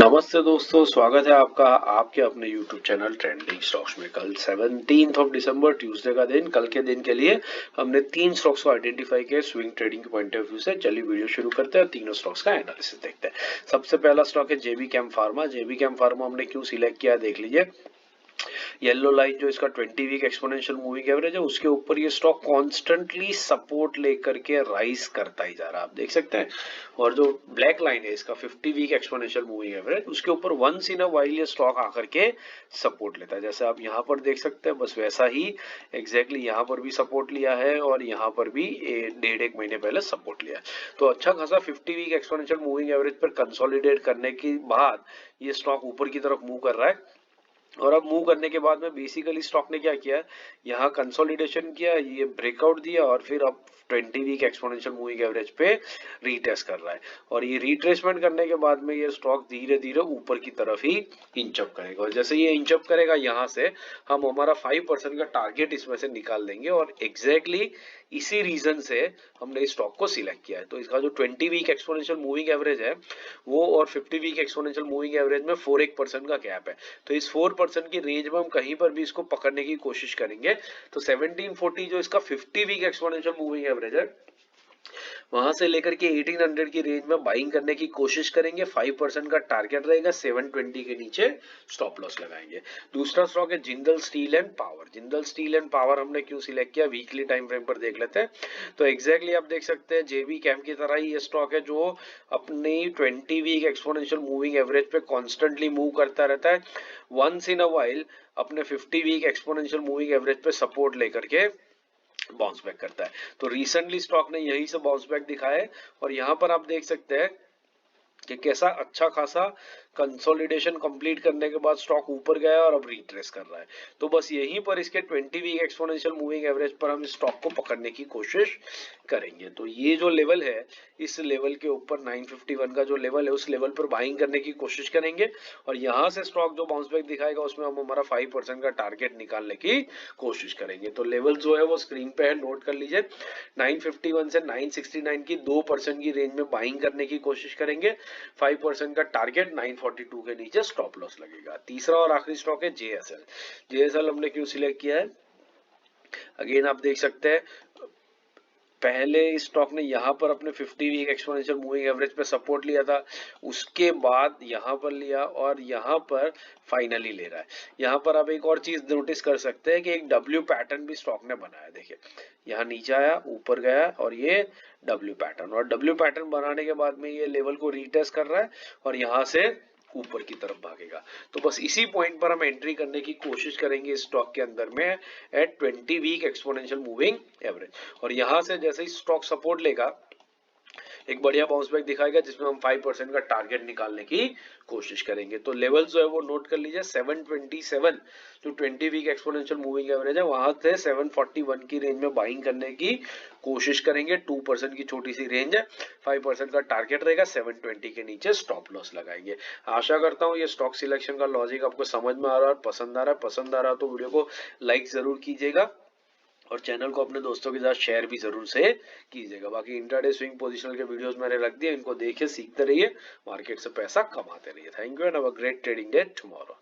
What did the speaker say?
नमस्ते दोस्तों, स्वागत है आपका आपके अपने YouTube चैनल ट्रेंडिंग स्टॉक्स में। कल 17 दिसंबर ट्यूसडे का दिन, कल के दिन के लिए हमने 3 स्टॉक्स को आइडेंटिफाई किया स्विंग ट्रेडिंग के पॉइंट ऑफ व्यू से। चलिए वीडियो शुरू करते हैं और तीनों स्टॉक्स का एनालिसिस देखते हैं। सबसे पहला स्टॉक है जेबी कैम फार्मा। जेबी कैम फार्मा हमने क्यों सिलेक्ट किया देख लीजिए। येलो लाइन जो इसका 20 वीक एक्सपोनेंशियल मूविंग एवरेज है, उसके ऊपर ये स्टॉक कॉन्स्टेंटली सपोर्ट लेकर के राइज करता ही जा रहा है, आप देख सकते हैं। और जो ब्लैक लाइन है इसका 50 वीक एक्सपोनेंशियल मूविंग एवरेज, उसके ऊपर वंस इन अ वाइल ये स्टॉक आकर के सपोर्ट लेता है। जैसे आप यहाँ पर देख सकते हैं, बस वैसा ही एग्जैक्टली यहाँ पर भी सपोर्ट लिया है और यहाँ पर भी डेढ़ एक महीने पहले सपोर्ट लिया है। तो अच्छा खासा 50 वीक एक्सपोनेंशियल मूविंग एवरेज पर कंसोलिडेट करने के बाद ये स्टॉक ऊपर की तरफ मूव कर रहा है। और अब मूव करने के बाद में बेसिकली स्टॉक ने क्या किया, यहाँ कंसोलिडेशन किया, ये ब्रेकआउट दिया और फिर अब 20 वीक एक्सपोनेंशियल मूविंग एवरेज पे रीटेस्ट कर रहा है। और ये रिट्रेसमेंट करने के बाद में ये स्टॉक धीरे धीरे ऊपर की तरफ ही इंचअप करेगा। और जैसे ये इंचअप करेगा, यहाँ से हम हमारा 5% का टारगेट इसमें से निकाल देंगे। और एग्जैक्टली इसी रीजन से हमने इस स्टॉक को सिलेक्ट किया है। तो इसका जो 20 वीक एक्सपोनेंशियल मूविंग एवरेज है वो और 50 वीक एक्सपोनेंशियल मूविंग एवरेज में 4% का गैप है। तो इस 4% की रेंज में हम कहीं पर भी इसको पकड़ने की कोशिश करेंगे। तो 1740 जो इसका 50 वीक एक्सपोनेंशियल मूविंग एवरेज है, वहां से लेकर के 1800 की रेंज में बाइंग करने की कोशिश करेंगे। 5% का टारगेट रहेगा, 720 के नीचे स्टॉप लॉस लगाएंगे। दूसरा स्टॉक है Jindal steel and power. Jindal steel and power हमने क्यों सिलेक्ट किया, वीकली टाइम फ्रेम पर देख लेते हैं। तो एग्जैक्टली आप देख सकते हैं जेबी कैम की तरह ही ये स्टॉक है जो अपनी 20 वीक एक्सपोनेंशियल मूविंग एवरेज पे कॉन्स्टेंटली मूव करता रहता है। वंस इन अ वाइल अपने 50 वीक एक्सपोनेंशियल मूविंग एवरेज पे सपोर्ट लेकर के बाउंस बैक करता है। तो रिसेंटली स्टॉक ने यही से बाउंस बैक दिखाया है। और यहां पर आप देख सकते हैं कि कैसा अच्छा खासा कंसोलिडेशन कंप्लीट करने के बाद स्टॉक ऊपर गया और अब रिट्रेस कर रहा है। तो बस यहीं पर इसके 20 वीक एक्सपोनेंशियल मूविंग एवरेज पर हम स्टॉक को पकड़ने की कोशिश करेंगे। तो ये जो लेवल है, इस लेवल के ऊपर 951 का जो लेवल है, उस लेवल पर बाइंग करने की कोशिश करेंगे। और यहां से स्टॉक जो बाउंस बैक दिखाएगा उसमें हम हमारा 5% का टारगेट निकालने की कोशिश करेंगे। तो लेवल जो है वो स्क्रीन पे है, नोट कर लीजिए। 951 से 969 की 2% की रेंज में बाइंग करने की कोशिश करेंगे। 5% का टारगेट 942 के नीचे स्टॉप लॉस लगेगा। तीसरा और आखिरी स्टॉक है जेएसएल। जेएसएल हमने क्यों सिलेक्ट किया है, अगेन आप देख सकते हैं, पहले इस स्टॉक ने यहाँ पर अपने 50 वीक एक्सपोनेंशियल मूविंग एवरेज पे सपोर्ट लिया था, उसके बाद यहाँ पर लिया और यहाँ पर फाइनली ले रहा है। यहाँ पर आप एक और चीज नोटिस कर सकते हैं कि एक डब्ल्यू पैटर्न भी स्टॉक ने बनाया। देखिए, यहाँ नीचे आया, ऊपर गया और ये डब्ल्यू पैटर्न, और डब्ल्यू पैटर्न बनाने के बाद में ये लेवल को रीटेस्ट कर रहा है और यहाँ से ऊपर की तरफ भागेगा। तो बस इसी पॉइंट पर हम एंट्री करने की कोशिश करेंगे इस स्टॉक के अंदर में at 20 week exponential moving average. और यहां से जैसे ही स्टॉक सपोर्ट लेगा, एक बढ़िया बाउंस बैक दिखाएगा जिसमें हम 5% का टारगेट निकालने की कोशिश करेंगे। तो लेवल जो है वो नोट कर लीजिए। 727 जो 20 वीक एक्सपोनेंशियल मूविंग एवरेज है, वहां से 741 की रेंज में बाइंग करने की कोशिश करेंगे। 2% की छोटी सी रेंज है, 5% का टारगेट रहेगा, 720 के नीचे स्टॉप लॉस लगाएंगे। आशा करता हूँ ये स्टॉक सिलेक्शन का लॉजिक आपको समझ में आ रहा है, पसंद आ रहा है। पसंद आ रहा है तो वीडियो को लाइक जरूर कीजिएगा और चैनल को अपने दोस्तों के साथ शेयर भी जरूर से कीजिएगा। बाकी इंट्राडे स्विंग पोजिशनल के वीडियोस मैंने रख दिए, इनको देखिए, सीखते रहिए, मार्केट से पैसा कमाते रहिए। Thank you and have a great trading day tomorrow.